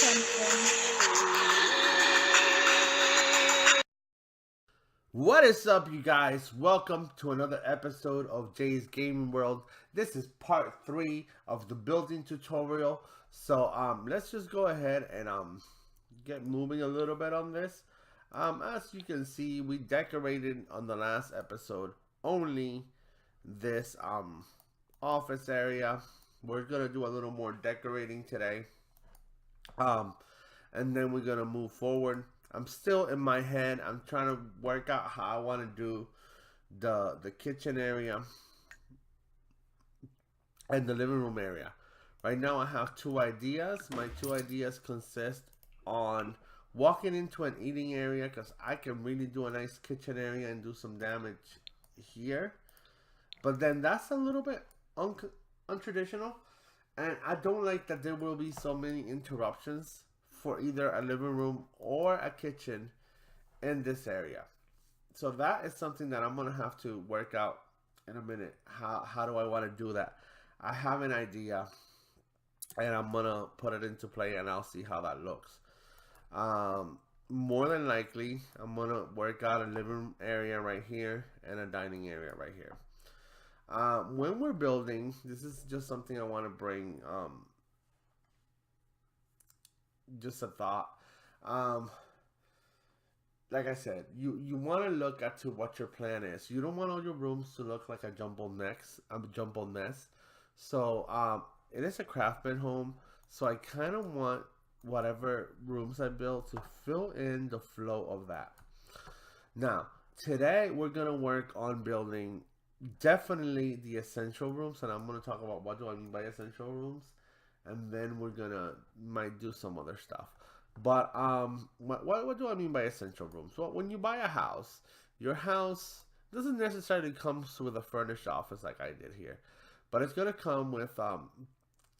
something. What is up, you guys? Welcome to another episode of Jay's Gaming World. This is part 3 of the building tutorial. So let's just go ahead and get moving a little bit on this. As you can see, we decorated on the last episode only this office area. We're gonna do a little more decorating today. Um, and then we're gonna move forward. I'm still in my head. I'm trying to work out how I want to do the kitchen area and the living room area. Right now I have two ideas. My two ideas consist on walking into an eating area because I can really do a nice kitchen area and do some damage here. But then that's a little bit untraditional. And I don't like that there will be so many interruptions for either a living room or a kitchen in this area. So that is something that I'm gonna have to work out in a minute. How do I want to do that? I have an idea, and I'm gonna put it into play, and I'll see how that looks. More than likely, I'm gonna work out a living room area right here and a dining area right here. When we're building, this is just something I want to bring. Just a thought. Um, like I said, you want to look at to what your plan is. You don't want all your rooms to look like a jumbled mess. So it is a craftsman home, so I kind of want whatever rooms I build to fill in the flow of that. Now, today we're gonna work on building definitely the essential rooms, and I'm gonna talk about what do I mean by essential rooms, and then we're gonna might do some other stuff. But what do I mean by essential rooms? Well, when you buy a house, your house doesn't necessarily come with a furnished office like I did here, but it's gonna come with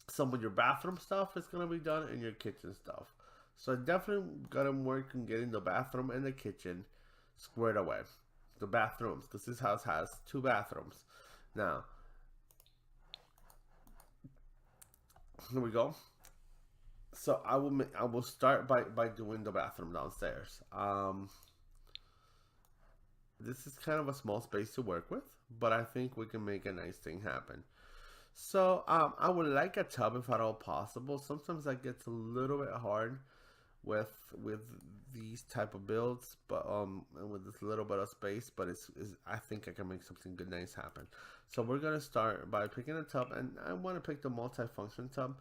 some of your bathroom stuff is gonna be done and your kitchen stuff. So I definitely gotta work on getting the bathroom and the kitchen squared away. The bathrooms, because this house has two bathrooms. Now, here we go. So I will start by doing the bathroom downstairs. This is kind of a small space to work with, but I think we can make a nice thing happen. So I would like a tub if at all possible. Sometimes that gets a little bit hard with these type of builds, but and with this little bit of space, but it's I think I can make something good nice happen. So we're gonna start by picking a tub, and I want to pick the multi-function tub.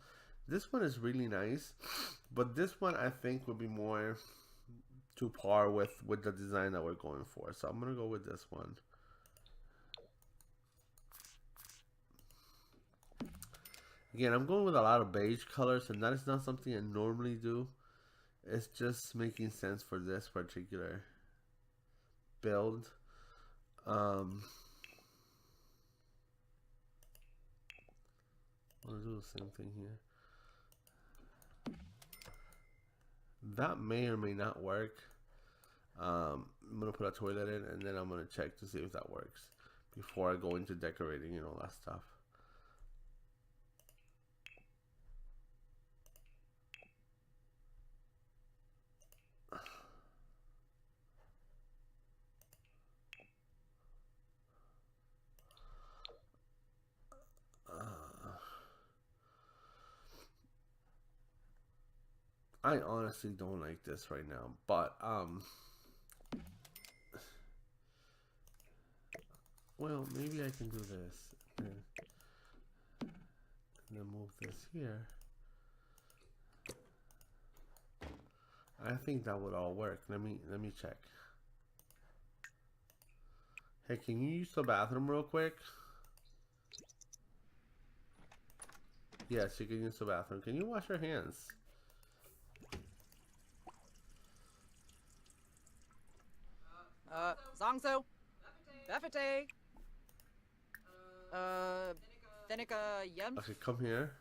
This one is really nice, but this one I think would be more to par with the design that we're going for. So I'm gonna go with this one. Again, I'm going with a lot of beige colors, and that is not something I normally do. It's just making sense for this particular build. Um, I'll do the same thing here. That may or may not work. I'm gonna put a toilet in, and then I'm gonna check to see if that works before I go into decorating and all that stuff. I honestly don't like this right now, but well, maybe I can do this and then move this here. I think that would all work. Let me check. Hey, can you use the bathroom real quick? Yes, you can use the bathroom. Can you wash your hands? Zongzo, Befete, Thenica Yem, Okay, come here.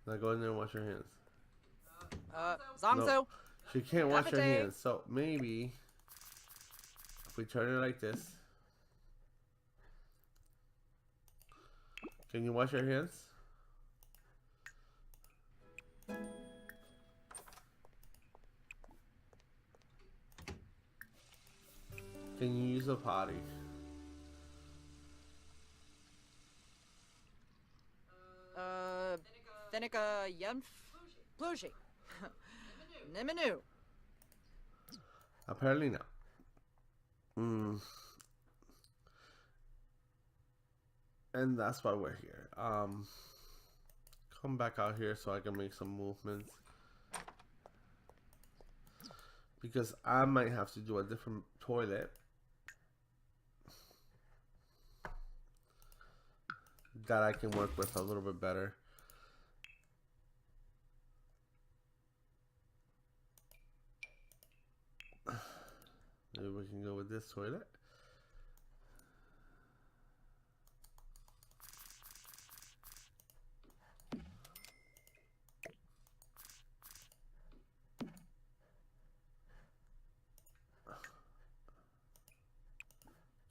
Now go in there and wash your hands. Zongzo, No, she can't wash her Befete. hands. So maybe if we turn it like this. Can you wash your hands? Thenica Yemf. Plushi. Niminu. Apparently not. And that's why we're here. Come back out here so I can make some movements. Because I might have to do a different toilet. That I can work with a little bit better. Maybe we can go with this toilet.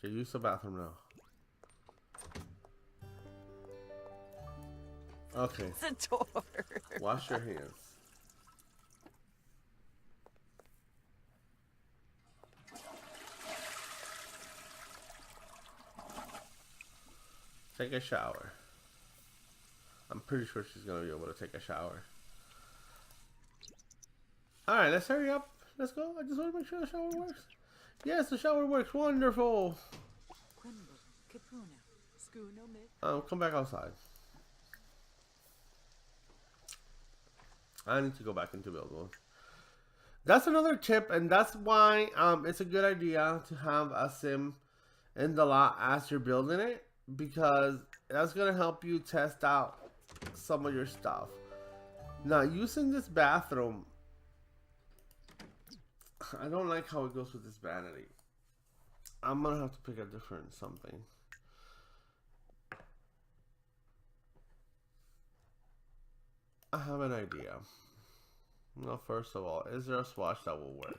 Okay, use the bathroom now. Okay. It's a door. Wash your hands. Take a shower. I'm pretty sure she's gonna be able to take a shower. Alright, let's hurry up. Let's go. I just want to make sure the shower works. Yes, the shower works. Wonderful. Come back outside. I need to go back into build mode. That's another tip, and that's why it's a good idea to have a sim in the lot as you're building it, because that's gonna help you test out some of your stuff. Now, using this bathroom, I don't like how it goes with this vanity. I'm gonna have to pick a different something. I have an idea. Well, first of all, is there a swatch that will work?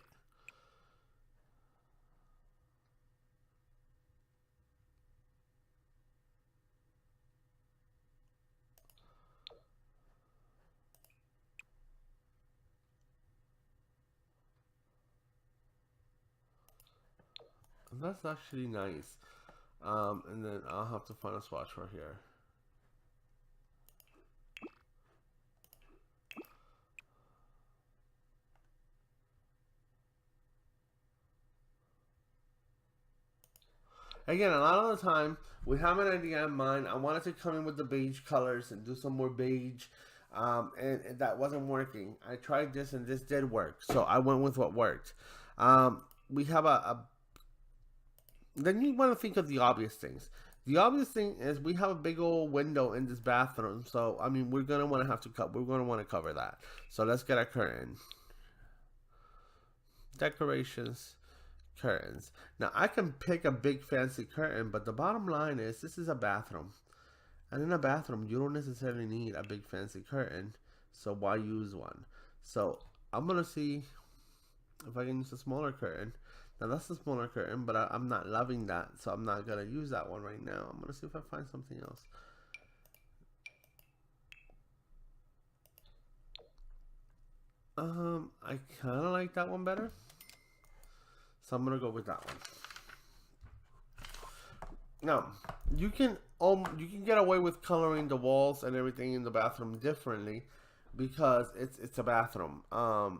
And that's actually nice. And then I'll have to find a swatch for here. Again, a lot of the time, we have an idea in mind. I wanted to come in with the beige colors and do some more beige. And that wasn't working. I tried this and this did work. So I went with what worked. We have then you want to think of the obvious things. The obvious thing is we have a big old window in this bathroom. So, I mean, we're going to want to have to cut. We're going to want to cover that. So let's get a curtain. Decorations. Curtains. Now I can pick a big fancy curtain, but the bottom line is this is a bathroom, and in a bathroom you don't necessarily need a big fancy curtain, so why use one? So I'm gonna see if I can use a smaller curtain. Now that's a smaller curtain, but I'm not loving that, so I'm not gonna use that one right now. I'm gonna see if I find something else. I kind of like that one better. So I'm gonna go with that one. Now, you can get away with coloring the walls and everything in the bathroom differently because it's a bathroom.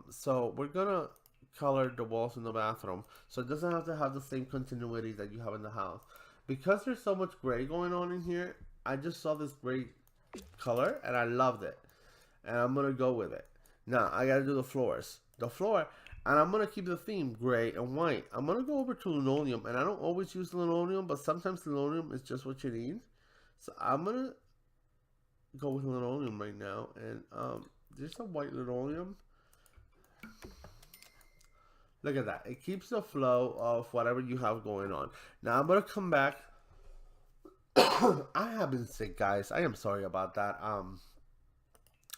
So we're gonna color the walls in the bathroom so it doesn't have to have the same continuity that you have in the house. Because there's so much gray going on in here, I just saw this gray color and I loved it. And I'm gonna go with it. Now I gotta do the floors. The floor. And I'm going to keep the theme gray and white. I'm going to go over to linoleum. And I don't always use linoleum, but sometimes linoleum is just what you need. So I'm going to go with linoleum right now. And there's a white linoleum. Look at that. It keeps the flow of whatever you have going on. Now I'm going to come back. I have been sick, guys. I am sorry about that.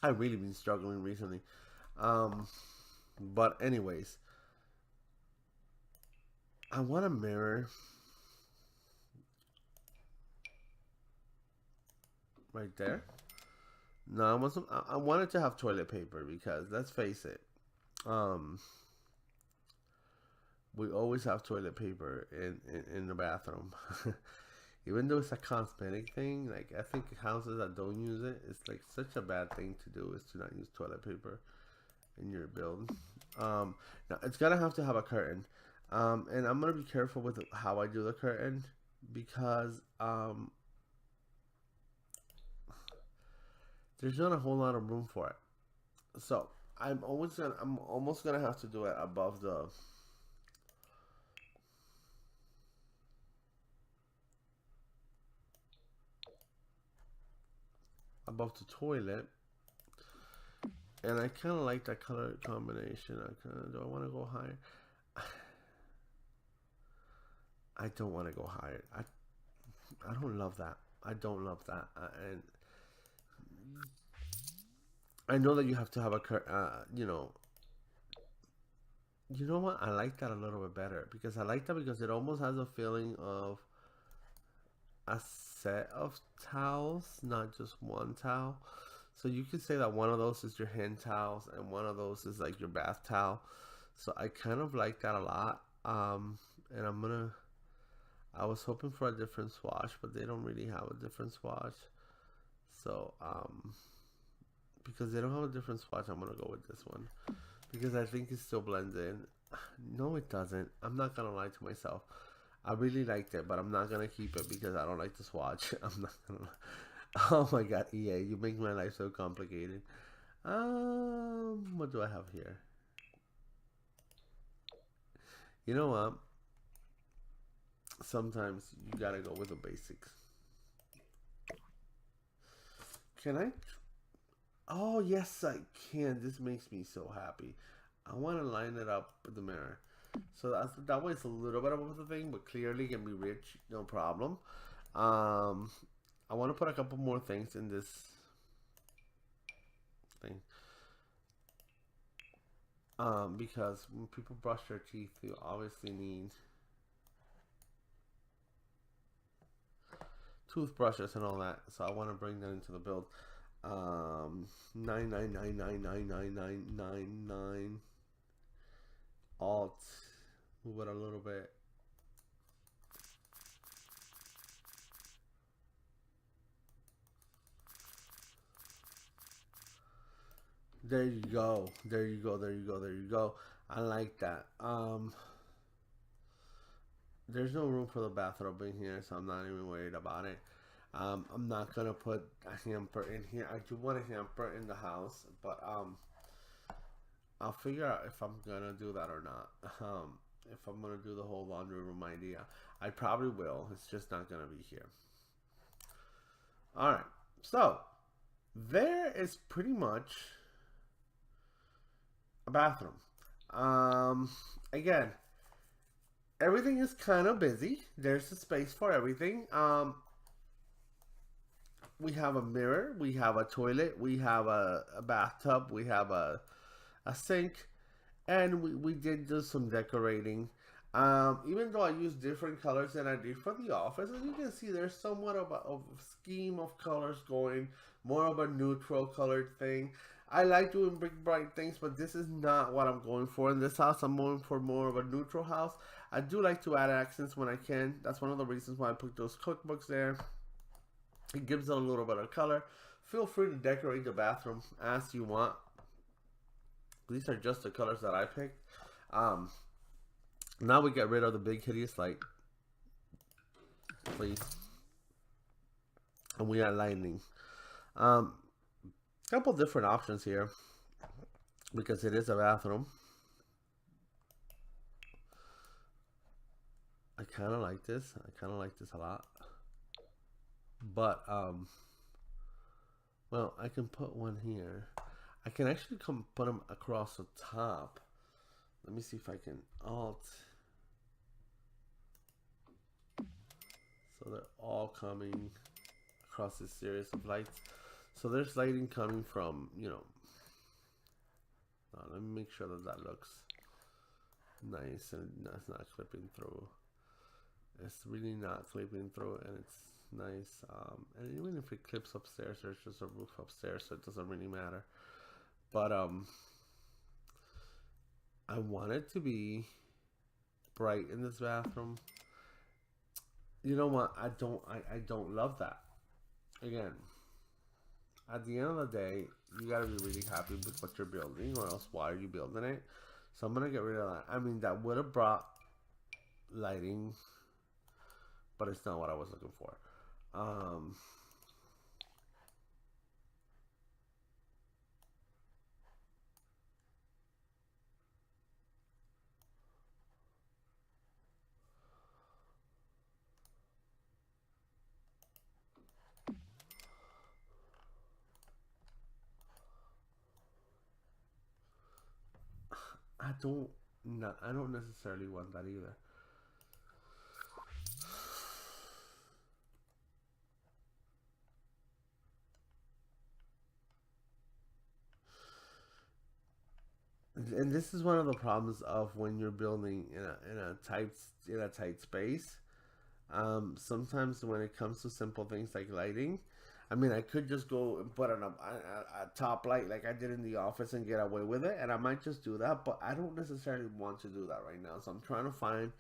I've really been struggling recently. But anyways, I want a mirror right there. No, I wanted to have toilet paper because let's face it, we always have toilet paper in the bathroom. Even though it's a cosmetic thing, like I think houses that don't use it, it's like such a bad thing to do is to not use toilet paper in your build. Now it's gonna have to have a curtain, and I'm gonna be careful with how I do the curtain because there's not a whole lot of room for it. So I'm almost gonna have to do it above the toilet. And I kind of like that color combination. Do I want to go higher? I don't want to go higher. I don't love that. I don't love that. And I know that you have to have you know what? I like that a little bit better because I like that because it almost has a feeling of a set of towels, not just one towel. So you could say that one of those is your hand towels and one of those is like your bath towel. So I kind of like that a lot. And I was hoping for a different swatch, but they don't really have a different swatch. So, because they don't have a different swatch, I'm gonna go with this one because I think it still blends in. No, it doesn't. I'm not gonna lie to myself. I really liked it, but I'm not gonna keep it because I don't like the swatch. I'm not gonna. Oh my god, EA, you make my life so complicated. What do I have here? You know what? Sometimes you gotta go with the basics. Can I? Oh, yes, I can. This makes me so happy. I want to line it up with the mirror. So that way it's a little bit above the thing, but clearly can be rich, no problem. I want to put a couple more things in this thing. Because when people brush their teeth, you obviously need toothbrushes and all that. So I want to bring that into the build. 999999999 alt, move it a little bit. There you go. There you go. There you go. There you go. I like that. There's no room for the bathrobe in here, so I'm not even worried about it. I'm not gonna put a hamper in here. I do want a hamper in the house, but I'll figure out if I'm gonna do that or not. If I'm gonna do the whole laundry room idea, I probably will. It's just not gonna be here. All right, so there is pretty much a bathroom. Again, everything is kind of busy. There's a space for everything. We have a mirror, we have a toilet, we have a bathtub, we have a sink, and we did do some decorating. Even though I use different colors than I did for the office, as you can see, there's somewhat of a scheme of colors going, more of a neutral colored thing. I like doing big bright things, but this is not what I'm going for. In this house, I'm going for more of a neutral house. I do like to add accents when I can. That's one of the reasons why I put those cookbooks there. It gives it a little bit of color. Feel free to decorate the bathroom as you want. These are just the colors that I picked. Now we get rid of the big hideous light, please. And we are lightning. Couple different options here because it is a bathroom. I kind of like this. I kind of like this a lot. But well, I can put one here. I can actually put them across the top. Let me see if I can alt. So they're all coming across this series of lights. So there's lighting coming from, you know. Let me make sure that that looks nice and that's not clipping through. It's really not clipping through, and it's nice. And even if it clips upstairs, there's just a roof upstairs, so it doesn't really matter. But I want it to be bright in this bathroom. you know what? I don't love that. Again, at the end of the day, you gotta be really happy with what you're building, or else why are you building it? So I'm gonna get rid of that. I mean, that would have brought lighting, but it's not what I was looking for. Um, I don't, not, I don't necessarily want that either. And this is one of the problems of when you're building in a tight space. Sometimes when it comes to simple things like lighting, I mean, I could just go and put on a top light like I did in the office and get away with it, and I might just do that, but I don't necessarily want to do that right now. So I'm trying to find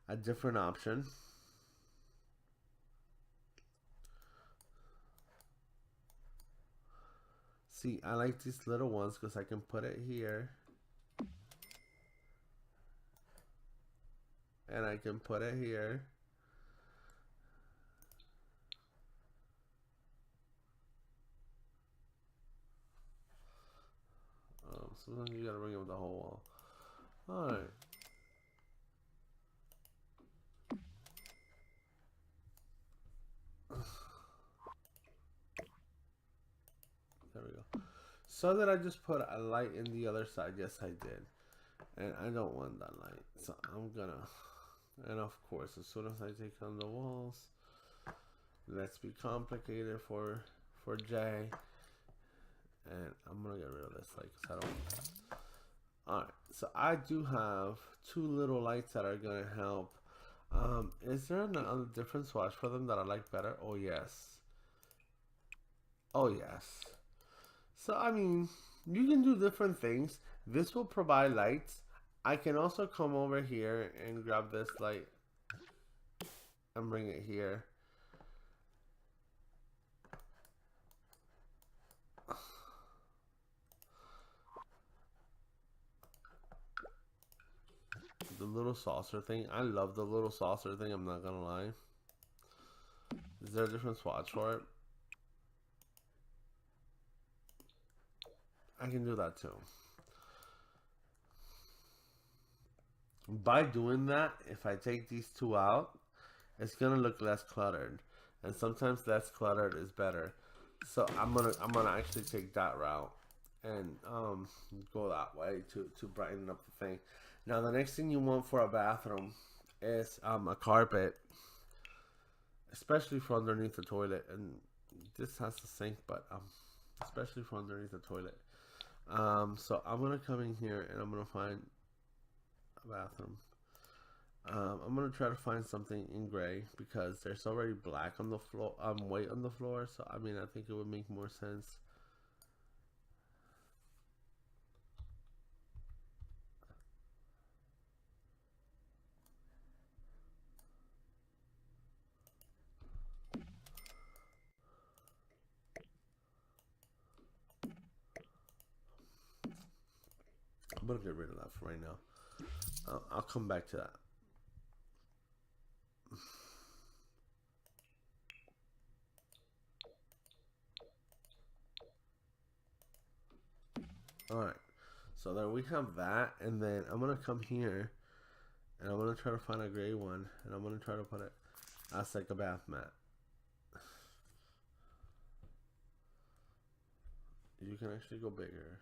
a different option. See, I like these little ones because I can put it here. And I can put it here. Sometimes you gotta bring up the whole wall. Alright. There we go. So that I just put a light in the other side. Yes, I did. And I don't want that light. So I'm gonna... And of course, as soon as I take on the walls, let's be complicated for Jay. And I'm gonna get rid of this light because I don't want that. Alright, so I do have two little lights that are gonna help. Is there another different swatch for them that I like better? Oh yes. Oh yes. So I mean, you can do different things. This will provide lights. I can also come over here and grab this light and bring it here. The little saucer thing. I love the little saucer thing, I'm not gonna lie. Is there a different swatch for it? I can do that too. By doing that, if I take these two out, it's gonna look less cluttered. And sometimes less cluttered is better. So I'm gonna actually take that route and go that way to brighten up the thing. Now the next thing you want for a bathroom is a carpet, especially for underneath the toilet. And this has a sink, but especially for underneath the toilet. So I'm gonna come in here and I'm gonna find a bathroom. I'm gonna try to find something in gray because there's already black on the floor, white on the floor. So I mean, I think it would make more sense. I'm gonna get rid of that for right now. I'll come back to that. Alright, so there we have that, and then I'm gonna come here and I'm gonna try to find a gray one, and I'm gonna try to put it as like a bath mat. You can actually go bigger.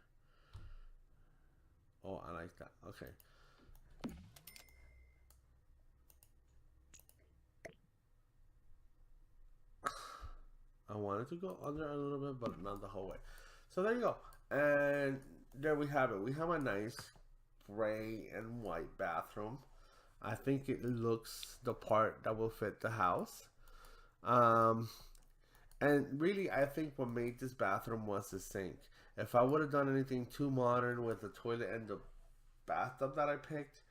Oh, I like that. Okay. I wanted to go under a little bit, but not the whole way. So there you go. And there we have it. We have a nice gray and white bathroom. I think it looks the part that will fit the house. And really, I think what made this bathroom was the sink. If I would have done anything too modern with the toilet and the bathtub that I picked,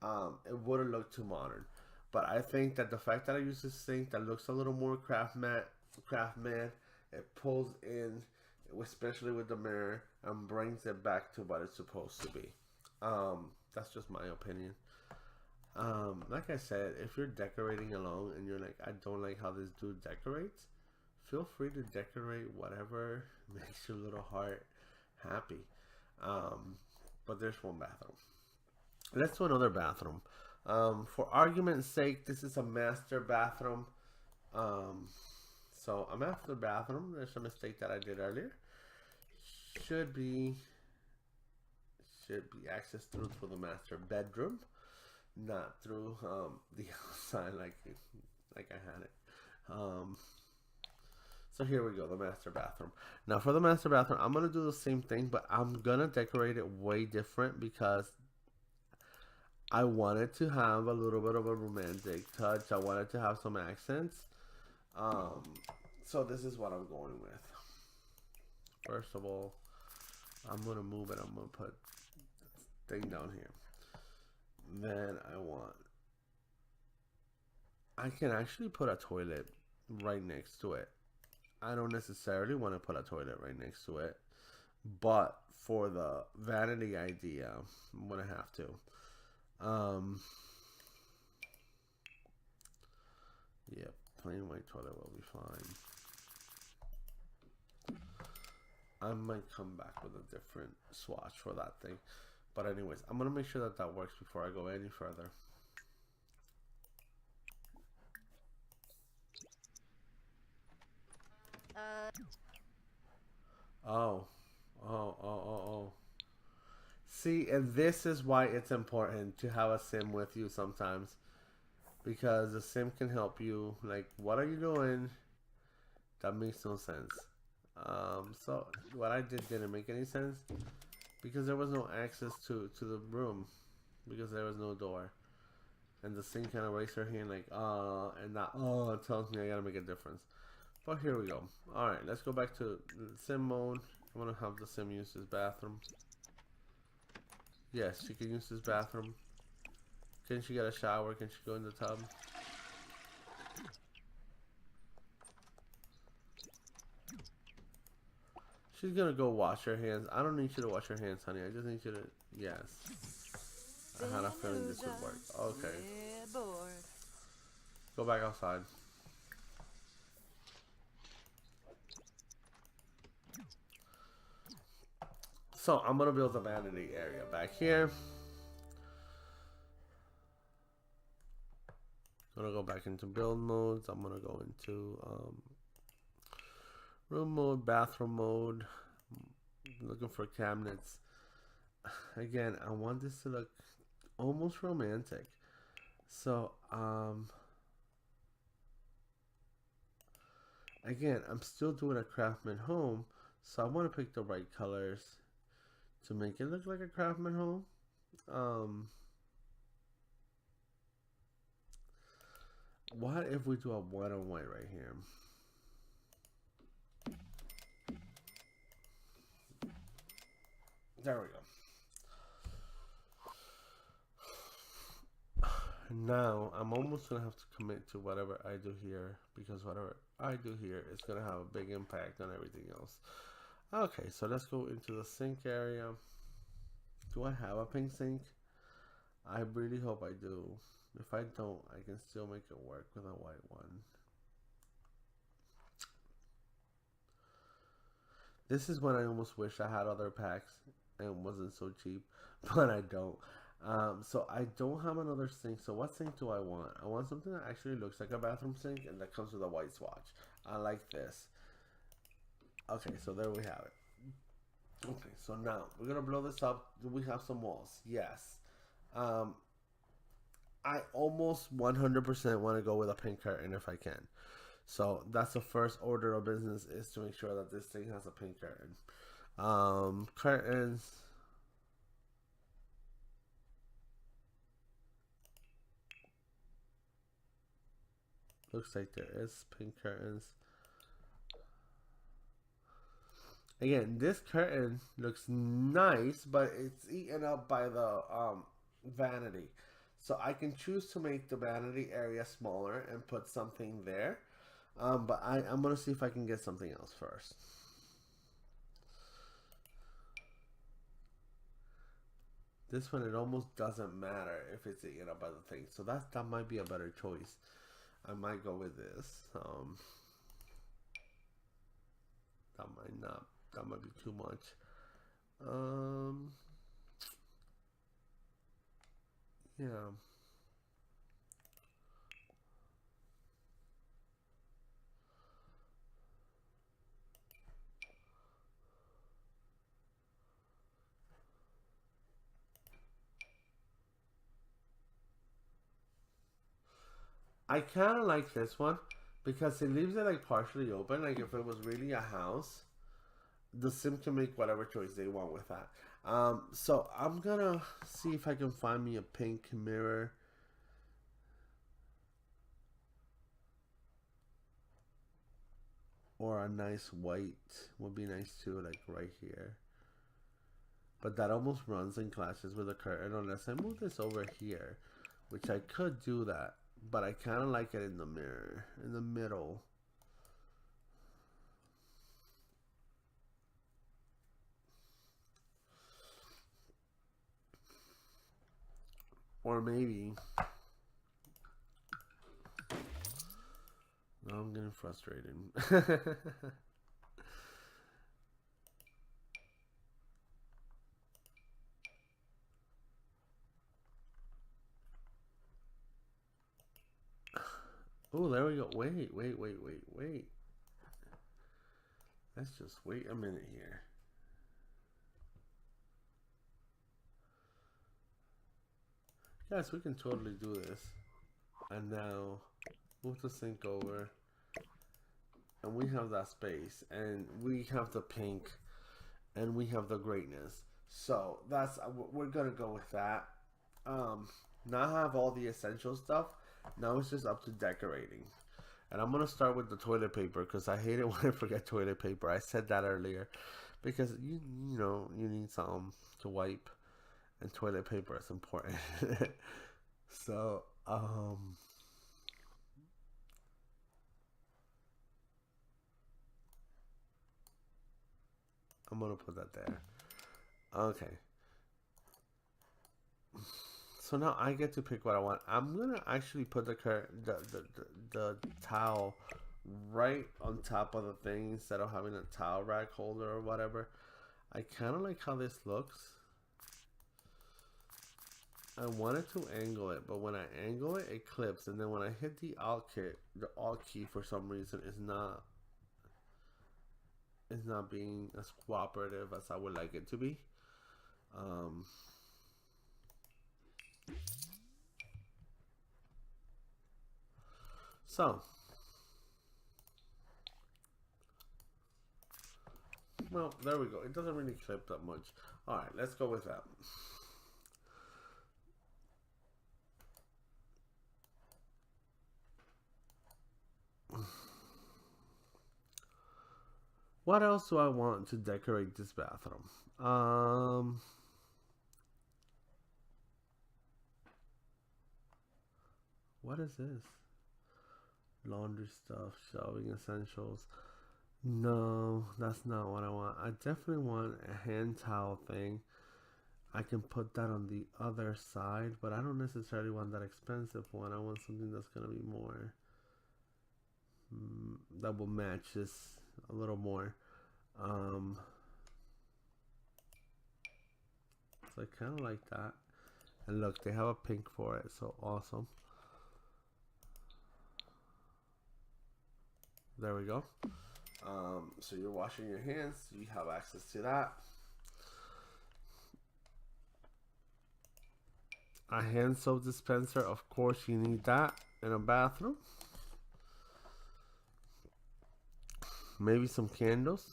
it would have looked too modern. But I think that the fact that I use this sink that looks a little more craftsman, it pulls in, especially with the mirror, and brings it back to what it's supposed to be. That's just my opinion. Like I said, if you're decorating along and you're like, I don't like how this dude decorates, feel free to decorate whatever makes your little heart happy. But there's one bathroom. Let's do another bathroom. For argument's sake, this is a master bathroom. So a master bathroom, there's a mistake that I did earlier. Should be accessed through for the master bedroom, not through the outside like I had it. So here we go, the master bathroom. Now for the master bathroom, I'm gonna do the same thing, but I'm gonna decorate it way different because I wanted to have a little bit of a romantic touch. I wanted to have some accents. So this is what I'm going with. First of all, I'm gonna move it. I'm gonna put this thing down here. Then I can actually put a toilet right next to it. I don't necessarily want to put a toilet right next to it, but for the vanity idea, I'm gonna have to. Yep, plain white toilet will be fine. I might come back with a different swatch for that thing. But anyways, I'm going to make sure that that works before I go any further. Oh. See, and this is why it's important to have a sim with you sometimes. Because the sim can help you. Like, what are you doing? That makes no sense. So, what I did didn't make any sense. Because there was no access to the room. Because there was no door. And the sim kind of raised her hand like, and that, tells me I gotta make a difference. But here we go. Alright, let's go back to sim mode. I'm gonna have the sim use this bathroom. Yes, she can use this bathroom. Can she get a shower? Can she go in the tub? She's gonna go wash her hands. I don't need you to wash your hands, honey. I just need you to... Yes. I had a feeling this would work. Okay. Go back outside. So, I'm gonna build a vanity area back here. I'm gonna go back into build modes. I'm gonna go into room mode, bathroom mode. I'm looking for cabinets. Again, I want this to look almost romantic. So, again, I'm still doing a craftsman home, so I want to pick the right colors to make it look like a craftsman home. What if we do a white on white right here? There we go. Now, I'm almost going to have to commit to whatever I do here, because whatever I do here is going to have a big impact on everything else. Okay, so let's go into the sink area. Do I have a pink sink? I really hope I do. If I don't, I can still make it work with a white one. This is when I almost wish I had other packs and wasn't so cheap, but I don't. So I don't have another sink. So what sink do I want? I want something that actually looks like a bathroom sink and that comes with a white swatch. I like this. Okay, so there we have it. Okay, so now we're gonna blow this up. Do we have some walls? Yes. I almost 100% want to go with a pink curtain if I can. So that's the first order of business, is to make sure that this thing has a pink curtain. Curtains. Looks like there is pink curtains. Again, this curtain looks nice, but it's eaten up by the vanity. So I can choose to make the vanity area smaller and put something there. But I'm going to see if I can get something else first. This one, it almost doesn't matter if it's eaten up by the thing. So that might be a better choice. I might go with this. That might not. That might be too much. Yeah. I kind of like this one because it leaves it like partially open. Like if it was really a house, the sim can make whatever choice they want with that. So I'm gonna see if I can find me a pink mirror. Or a nice white would be nice too, like right here. But that almost runs and clashes with the curtain unless I move this over here, which I could do that. But I kind of like it in the mirror, in the middle. Or maybe... No, I'm getting frustrated. Oh, there we go. Wait. Let's just wait a minute here. Yes, we can totally do this. And now, move the sink over. And we have that space. And we have the pink. And we have the greatness. So, that's, we're going to go with that. Now I have all the essential stuff. Now it's just up to decorating. And I'm going to start with the toilet paper because I hate it when I forget toilet paper. I said that earlier. Because, you know, you need something to wipe. And toilet paper is important. So, I'm going to put that there. Okay. So now I get to pick what I want. I'm gonna actually put the towel right on top of the thing instead of having a towel rack holder or whatever. I kind of like how this looks. I wanted to angle it, but when I angle it, it clips, and then when I hit the Alt key for some reason is not being as cooperative as I would like it to be. So, well, there we go. It doesn't really clip that much. All right, let's go with that. What else do I want to decorate this bathroom? What is this? Laundry stuff, shelving essentials. No, that's not what I want. I definitely want a hand towel thing. I can put that on the other side, but I don't necessarily want that expensive one. I want something that's going to be more, that will match this a little more. So I kind of like that. And look, they have a pink for it, so awesome. There we go. So you're washing your hands, you have access to that. A hand soap dispenser, of course you need that in a bathroom. Maybe some candles.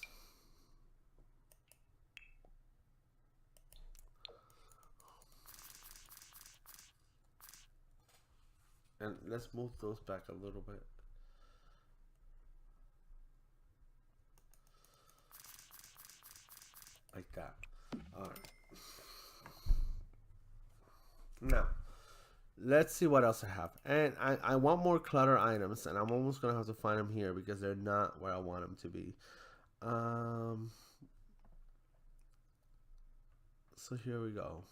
And let's move those back a little bit. Like that. Alright. Now, let's see what else I have. And I want more clutter items, and I'm almost gonna have to find them here because they're not where I want them to be. Um, so here we go.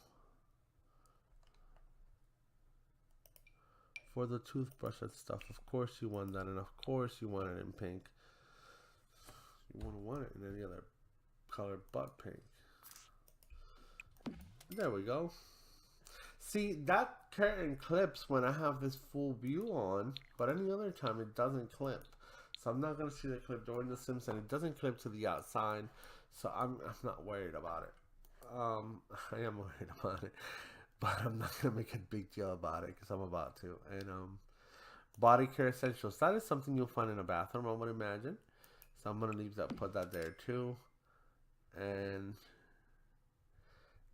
For the toothbrush and stuff, of course you want that, and of course you want it in pink. You wouldn't want it in any other color but pink. There we go. See, that curtain clips when I have this full view on, but any other time it doesn't clip. So I'm not going to see the clip during The Sims, and it doesn't clip to the outside. So I'm not worried about it. I am worried about it, but I'm not going to make a big deal about it because I'm about to. And body care essentials. That is something you'll find in a bathroom, I would imagine. So I'm going to leave that, put that there too. And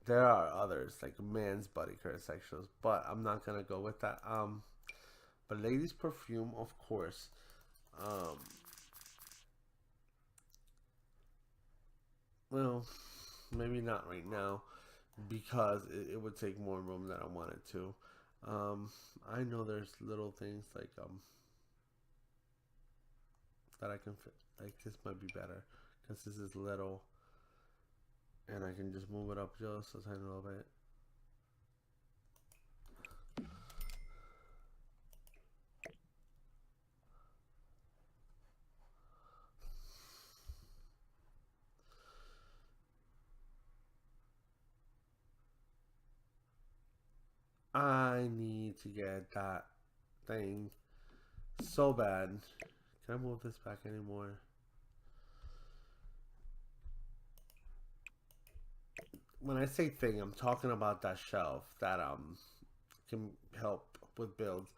there are others like men's body care essentials, but I'm not gonna go with that. But ladies' perfume, of course. Well, maybe not right now because it would take more room than I wanted to. I know there's little things like that I can fit. Like this might be better because this is little. And I can just move it up just a tiny little bit. I need to get that thing so bad. Can I move this back anymore? When I say thing, I'm talking about that shelf that can help with builds.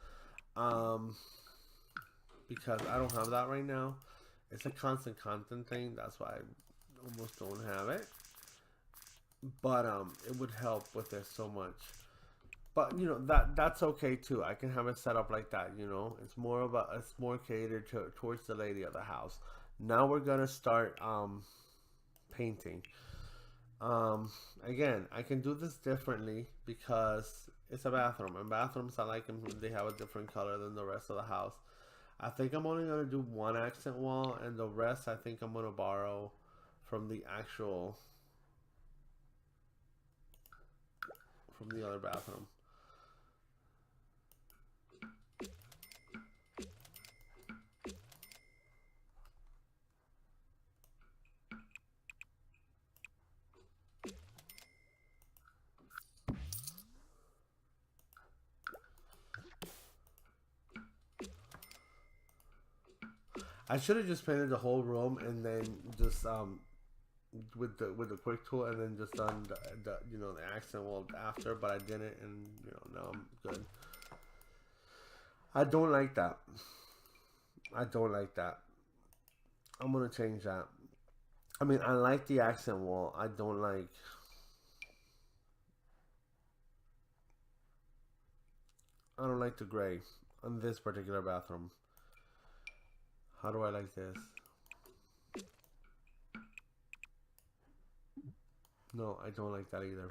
Because I don't have that right now. It's a constant content thing. That's why I almost don't have it. But it would help with it so much. But you know that's okay too. I can have it set up like that. You know, it's more catered towards the lady of the house. Now we're gonna start painting. Again, I can do this differently because it's a bathroom, and bathrooms I like them when they have a different color than the rest of the house. I think I'm only gonna do one accent wall, and the rest I think I'm gonna borrow from the actual from the other bathroom. I should have just painted the whole room and then just with the quick tool and then just done the you know the accent wall after, but I didn't, and you know now I'm good. I don't like that. I don't like that. I'm gonna change that. I mean, I like the accent wall. I don't like. I don't like the gray on this particular bathroom. How do I like this? No, I don't like that either.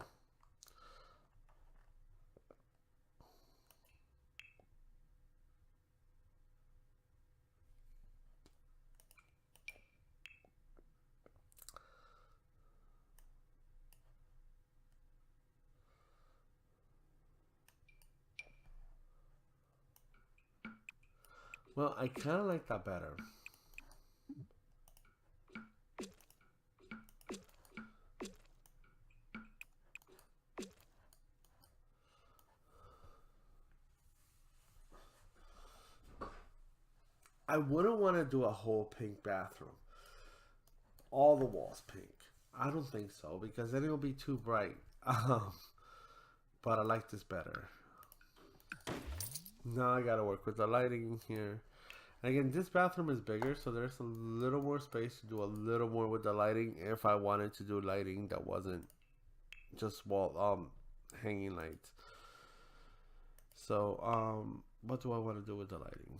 Well, I kind of like that better. I wouldn't want to do a whole pink bathroom. All the walls pink. I don't think so because then it'll be too bright. But I like this better. Now I gotta work with the lighting here. And again, this bathroom is bigger, so there's a little more space to do a little more with the lighting if I wanted to do lighting that wasn't just wall hanging lights. So what do I want to do with the lighting?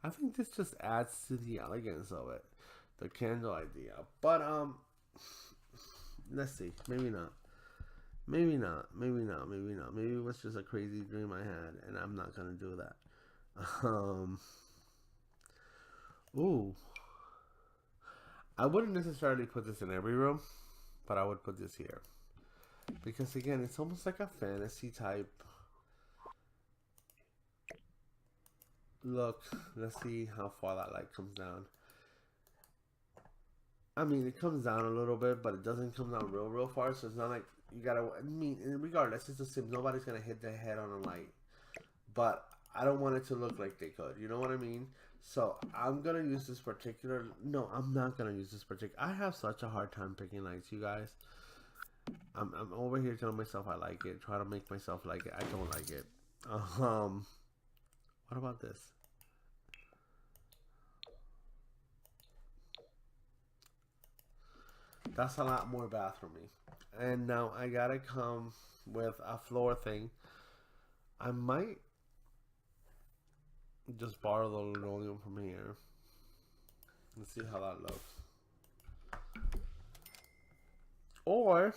I think this just adds to the elegance of it, the candle idea. But let's see. Maybe not. Maybe not. Maybe not. Maybe not. Maybe it was just a crazy dream I had, and I'm not gonna do that. Ooh. I wouldn't necessarily put this in every room, but I would put this here. Because again, it's almost like a fantasy type look. Let's see how far that light comes down. I mean, it comes down a little bit, but it doesn't come down real far, so it's not like you gotta, I mean, regardless, it's the same. Nobody's gonna hit their head on a light. But I don't want it to look like they could. You know what I mean? So I'm gonna use this particular. No, I'm not gonna use this particular. I have such a hard time picking lights, you guys. I'm over here telling myself I like it. Try to make myself like it. I don't like it. What about this? That's a lot more bathroomy. And now I gotta come with a floor thing. I might just borrow the linoleum from here. Let's see how that looks. Or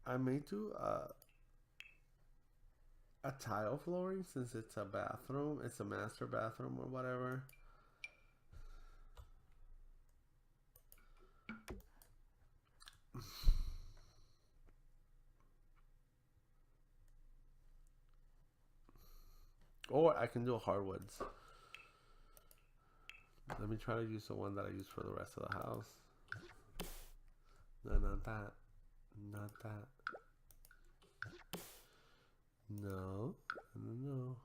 I may do a tile flooring since it's a bathroom. It's a master bathroom or whatever. Or I can do hardwoods. Let me try to use the one that I use for the rest of the house. No, not that. Not that. No. No.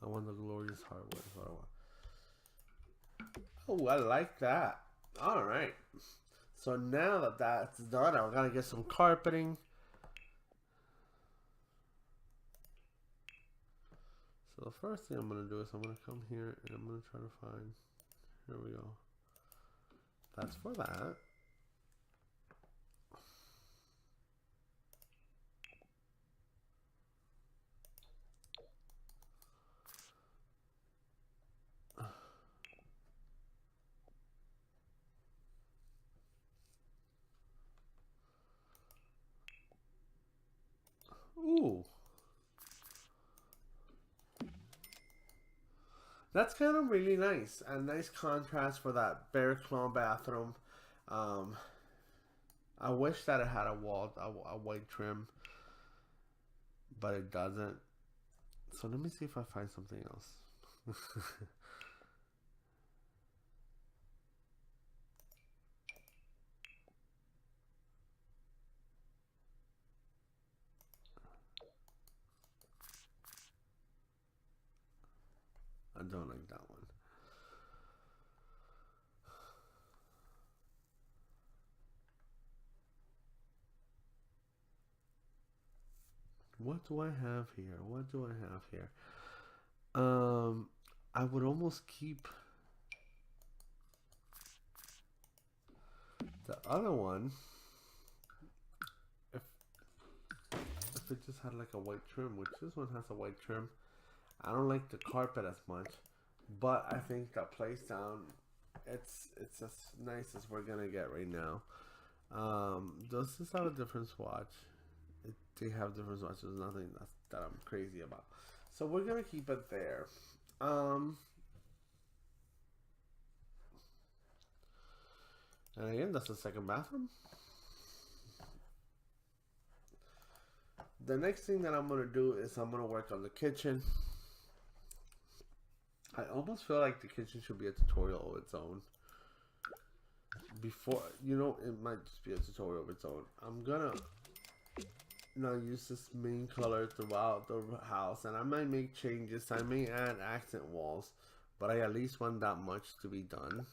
I want the glorious hardwood. That's what I want. Oh, I like that. Alright. So now that that's done, I'm going to get some carpeting. So the first thing I'm going to do is I'm going to come here and I'm going to try to find, here we go. That's for that. Ooh. That's kind of really nice. A nice contrast for that bear claw bathroom. I wish that it had a white trim, but it doesn't. So let me see if I find something else. I don't like that one. What do I have here? What do I have here? I would almost keep the other one if it just had like a white trim, which this one has a white trim. I don't like the carpet as much, but I think the place down, it's as nice as we're gonna get right now. Does this have a different swatch? They have different swatches. Nothing that I'm crazy about. So we're gonna keep it there. And again, that's the second bathroom. The next thing that I'm gonna do is I'm gonna work on the kitchen. I almost feel like the kitchen should be a tutorial of its own. Before, you know, it might just be a tutorial of its own. I'm gonna now use this main color throughout the house, and I might make changes. I may add accent walls, but I at least want that much to be done.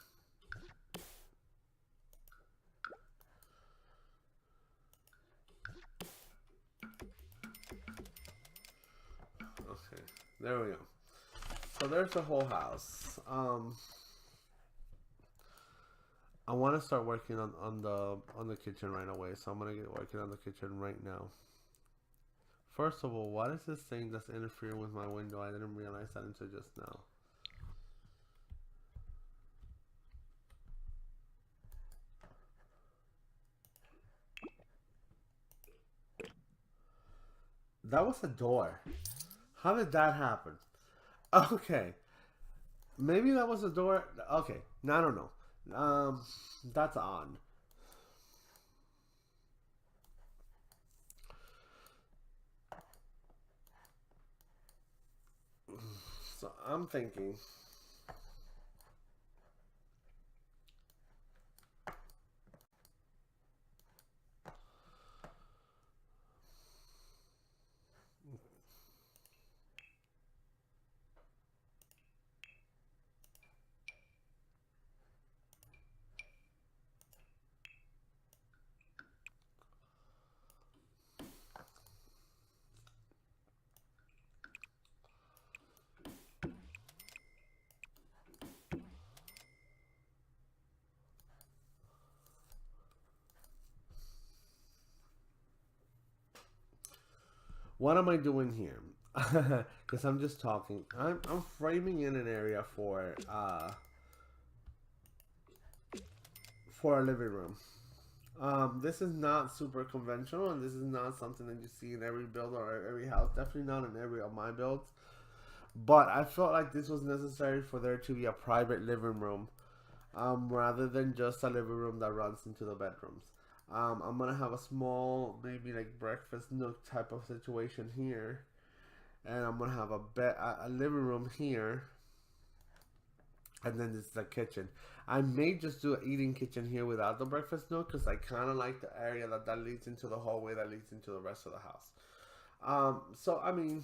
Okay, there we go. So there's the whole house. I want to start working on the kitchen right away, so I'm gonna get working on the kitchen right now. First of all, what is this thing that's interfering with my window? I didn't realize that until just now. That was a door. How did that happen? Okay. Maybe that was a door. Okay. I don't know. That's odd. So I'm thinking. What am I doing here? Because I'm just talking. I'm framing in an area for a living room. This is not super conventional, and this is not something that you see in every build or every house. Definitely not in every of my builds. But I felt like this was necessary for there to be a private living room, rather than just a living room that runs into the bedrooms. I'm gonna have a small, maybe like breakfast nook type of situation here, and I'm gonna have a living room here, and then this is the kitchen. I may just do an eating kitchen here without the breakfast nook because I kind of like the area that leads into the hallway that leads into the rest of the house. So I mean,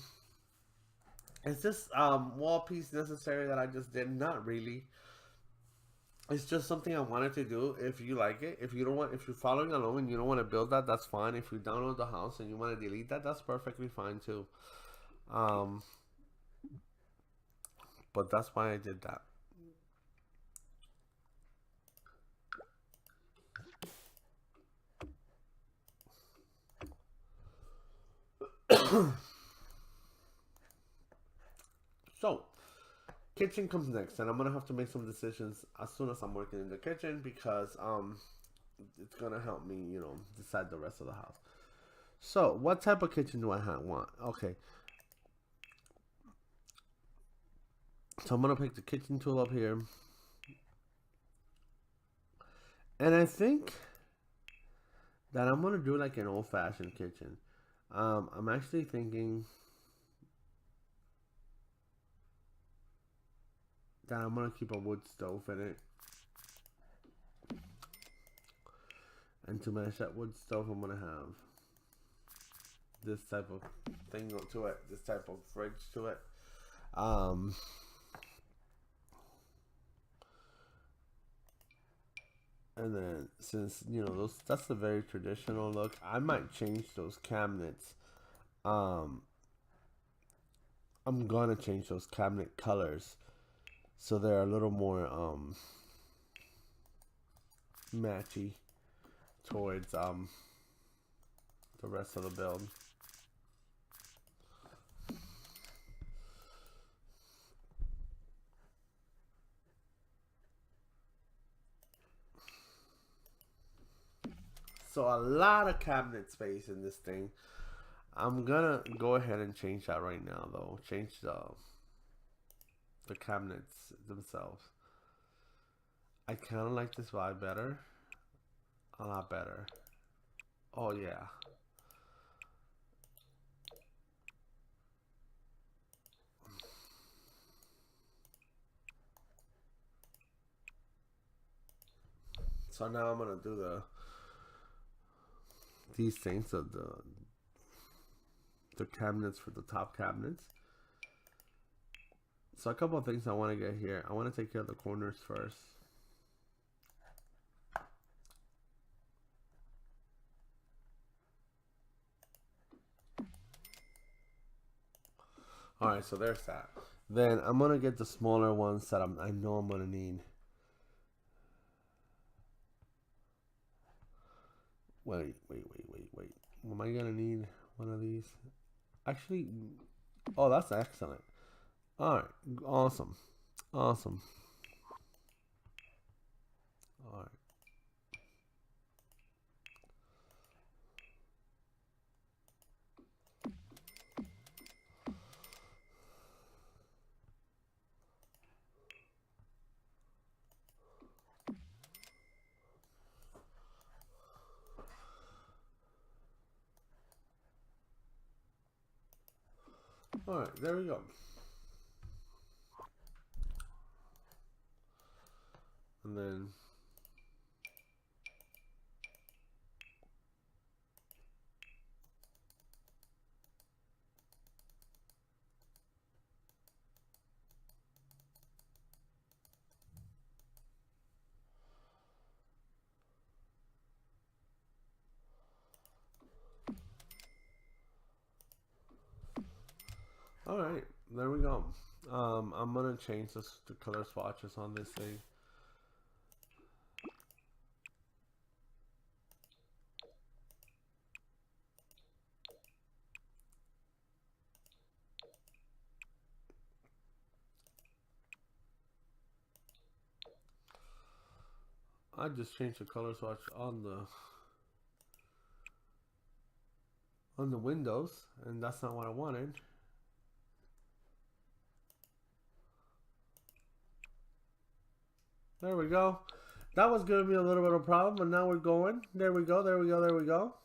is this wall piece necessary that I just did? Not really. It's just something I wanted to do. If you like it, if you don't want, if you're following along and you don't want to build that, that's fine. If you download the house and you want to delete that, that's perfectly fine too. Um, but that's why I did that. So, kitchen comes next, and I'm gonna have to make some decisions as soon as I'm working in the kitchen because it's gonna help me, decide the rest of the house. So, what type of kitchen do I want? Okay, so I'm gonna pick the kitchen tool up here, and I think that I'm gonna do like an old-fashioned kitchen. I'm actually thinking that I'm gonna keep a wood stove in it. And to match that wood stove, I'm gonna have this type of thing to it, this type of fridge to it. And then since that's a very traditional look, I might change those cabinets. Um, I'm gonna change those cabinet colors so they're a little more matchy towards the rest of the build. So a lot of cabinet space in this thing. I'm gonna go ahead and change that right now though. Change the cabinets themselves. I kind of like this vibe better. A lot better. Oh yeah. So now I'm gonna do these things of the cabinets for the top cabinets. So a couple of things I want to get here. I want to take care of the corners first. Alright, so there's that. Then I'm gonna get the smaller ones that I know I'm gonna need. Wait. Am I gonna need one of these? Actually, oh, that's excellent. All right, awesome, awesome. All right. All right, there we go. And then all right, there we go. I'm gonna change the color swatches on this thing. I just changed the color swatch on the windows, and that's not what I wanted. There we go. That was gonna be a little bit of a problem, but now we're going. There we go, there we go, there we go.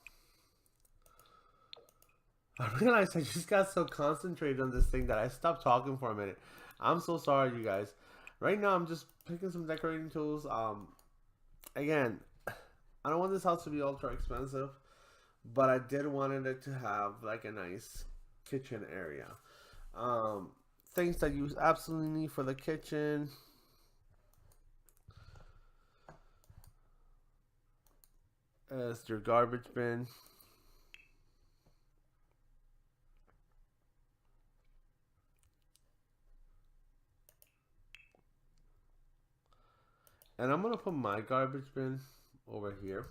I realized I just got so concentrated on this thing that I stopped talking for a minute. I'm so sorry, you guys. Right now, I'm just picking some decorating tools. Again, I don't want this house to be ultra expensive, but I did wanted it to have like a nice kitchen area. Things that you absolutely need for the kitchen. Is your garbage bin. And I'm gonna put my garbage bin over here.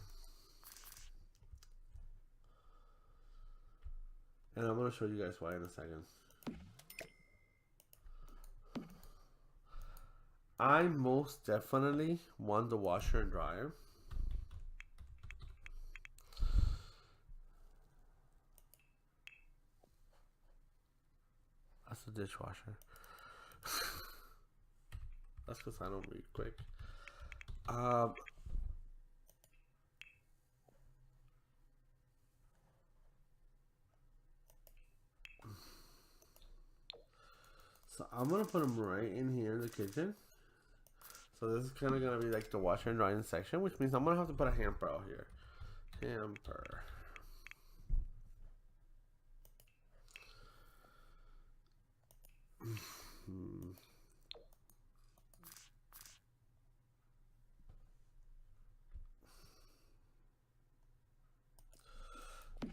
And I'm gonna show you guys why in a second. I most definitely want the washer and dryer. That's the dishwasher. That's because I don't read quick. So I'm gonna put them right in here in the kitchen. So this is kind of gonna be like the washer and drying section, which means I'm gonna have to put a hamper out here. Hamper.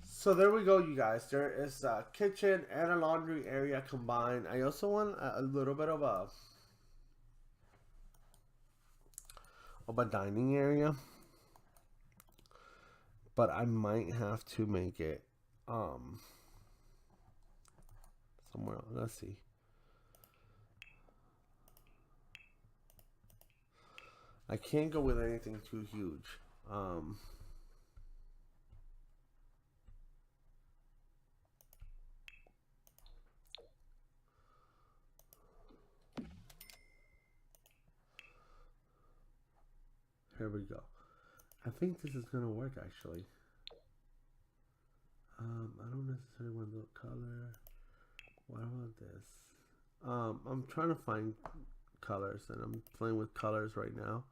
So there we go, you guys. There is a kitchen and a laundry area combined. I also want a little bit of a dining area, but I might have to make it somewhere else. Let's see. I can't go with anything too huge. Here we go. I think this is gonna work actually. I don't necessarily want the color. What about this? I'm trying to find colors, and I'm playing with colors right now.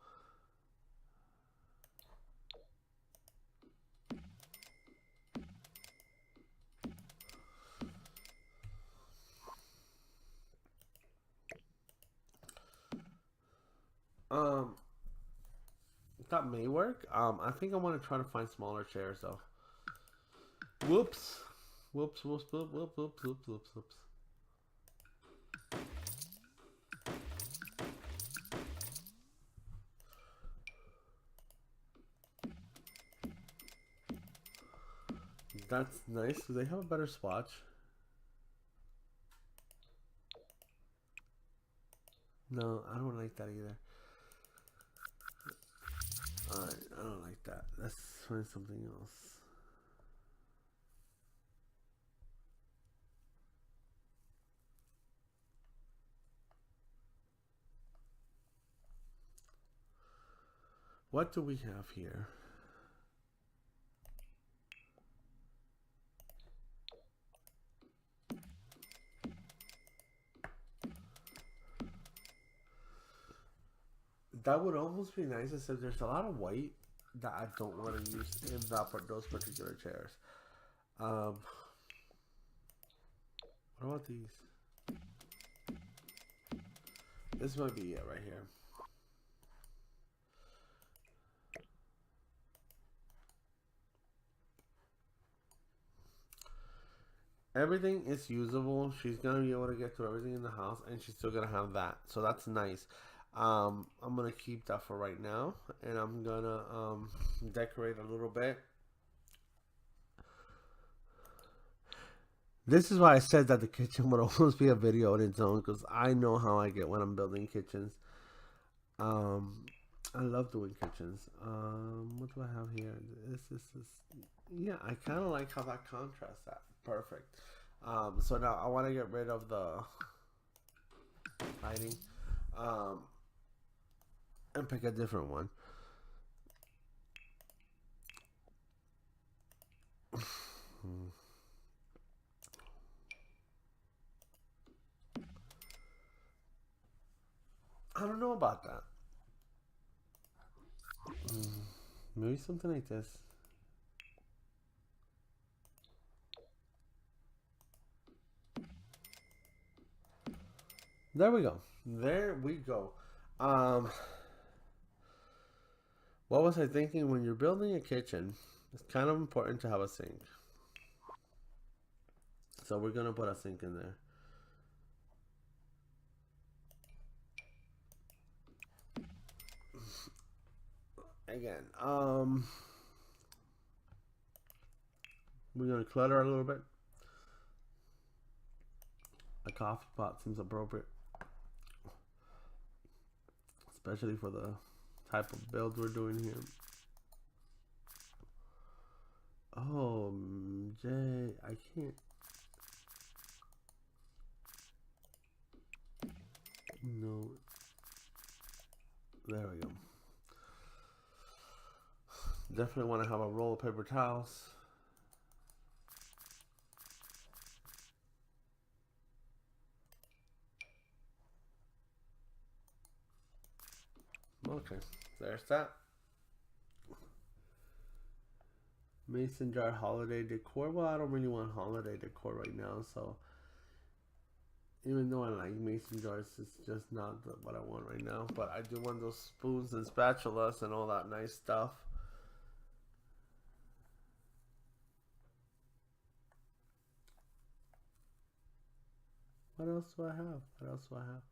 That may work. I think I want to try to find smaller chairs though. Whoops. Whoops, whoops, whoops, whoops, whoops, whoops, whoops, whoops. That's nice. Do they have a better swatch? No, I don't like that either. Alright, I don't like that. Let's find something else. What do we have here? That would almost be nice, except there's a lot of white that I don't want to use in those particular chairs. What about these? This might be it right here. Everything is usable. She's gonna be able to get to everything in the house, and she's still gonna have that. So that's nice. I'm gonna keep that for right now, and I'm gonna decorate a little bit. This is why I said that the kitchen would almost be a video on its own, because I know how I get when I'm building kitchens. I love doing kitchens. What do I have here? This is, yeah, I kind of like how that contrasts that. Perfect. So now I want to get rid of the lighting, and pick a different one. I don't know about that. Maybe something like this. There we go. There we go. What was I thinking? When you're building a kitchen, it's kind of important to have a sink. So we're gonna put a sink in there. Again, we're gonna clutter a little bit. A coffee pot seems appropriate, especially for the type of build we're doing here. Oh, Jay, I can't. No. There we go. Definitely want to have a roll of paper towels. Okay, there's that. Mason jar holiday decor. Well, I don't really want holiday decor right now, so even though I like mason jars, it's just not what I want right now. But I do want those spoons and spatulas and all that nice stuff. What else do I have? What else do I have?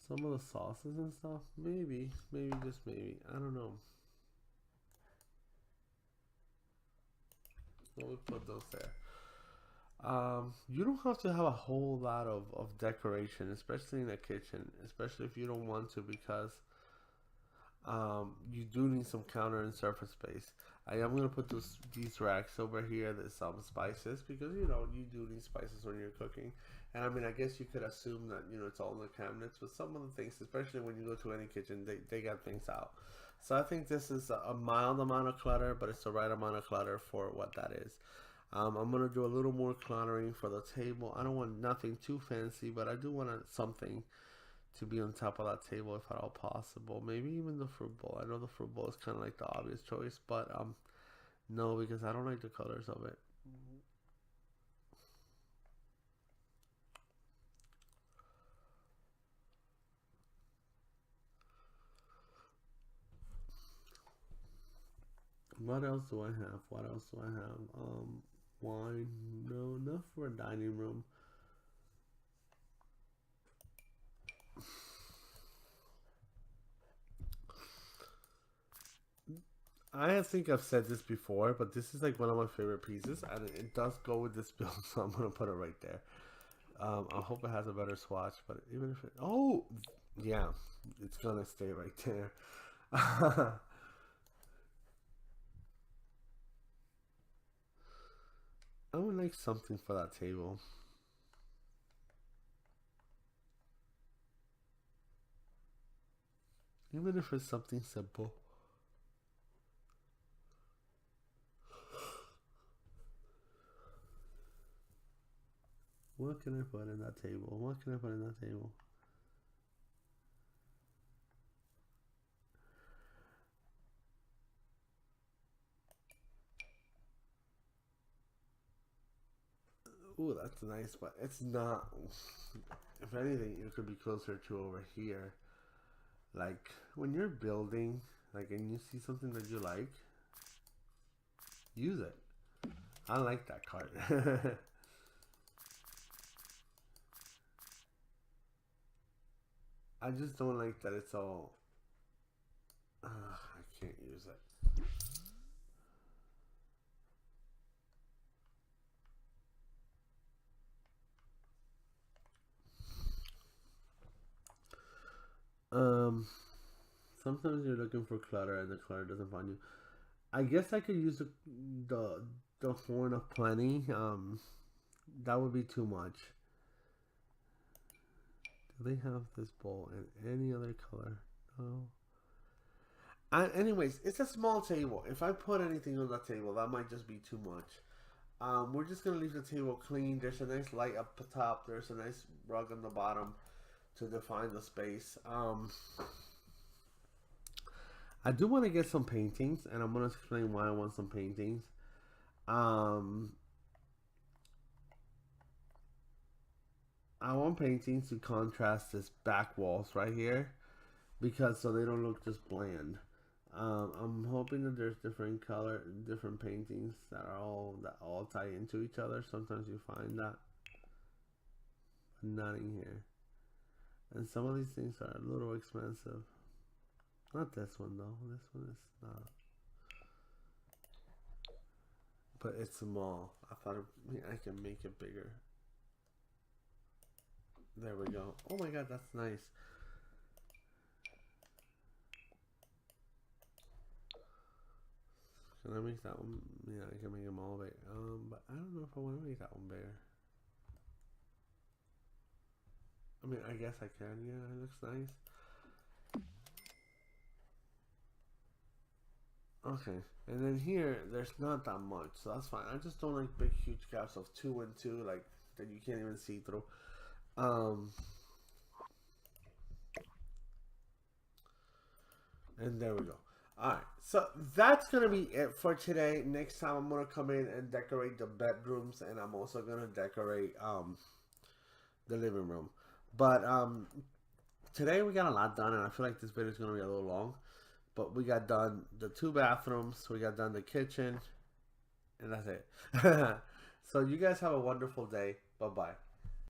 Some of the sauces and stuff. Maybe, just maybe. I don't know. We'll put those there. You don't have to have a whole lot of decoration, especially in a kitchen, especially if you don't want to, because you do need some counter and surface space. I am going to put these racks over here. There's some spices, because you know you do need spices when you're cooking. And I mean, I guess you could assume that, you know, it's all in the cabinets, but some of the things, especially when you go to any kitchen, they got things out. So I think this is a mild amount of clutter, but it's the right amount of clutter for what that is. I'm going to do a little more cluttering for the table. I don't want nothing too fancy, but I do want something to be on top of that table if at all possible. Maybe even the fruit bowl. I know the fruit bowl is kind of like the obvious choice, but no, because I don't like the colors of it. What else do I have? What else do I have? Wine. No, enough for a dining room. I think I've said this before, but this is like one of my favorite pieces, and it does go with this build, so I'm gonna put it right there. I hope it has a better swatch, but even if it, oh, Yeah, it's gonna stay right there. I would like something for that table. Even if it's something simple. What can I put in that table? What can I put in that table? Ooh, that's nice, but it's not. If anything, it could be closer to over here. Like when you're building, like, and you see something that you like, use it. I like that card. I just don't like that it's all. I can't use it. Um, Sometimes you're looking for clutter and the clutter doesn't find you. I guess I could use the, the horn of plenty. That would be too much. Do they have this bowl in any other color? No. Anyways, it's a small table. If I put anything on that table, that might just be too much. We're just gonna leave the table clean. There's a nice light up the top. There's a nice rug on the bottom to define the space. I do want to get some paintings, and I'm gonna explain why I want some paintings. Um, I want paintings to contrast this back walls right here, because so they don't look just bland. I'm hoping that there's different different paintings that all tie into each other. Sometimes you find that, but not in here. And some of these things are a little expensive. Not this one though. This one is not. But it's small. I thought I can make it bigger. There we go. Oh my god, that's nice. Can I make that one? Yeah, I can make them all big. But I don't know if I want to make that one bigger. I mean, I guess I can. Yeah, it looks nice. Okay, and then here, there's not that much, so that's fine. I just don't like big, huge gaps of 2 and 2, like, that you can't even see through. And there we go. Alright, so that's going to be it for today. Next time, I'm going to come in and decorate the bedrooms, and I'm also going to decorate the living room. But today, we got a lot done, and I feel like this video is going to be a little long. But we got done the 2 bathrooms, we got done the kitchen, and that's it. So you guys have a wonderful day. Bye-bye.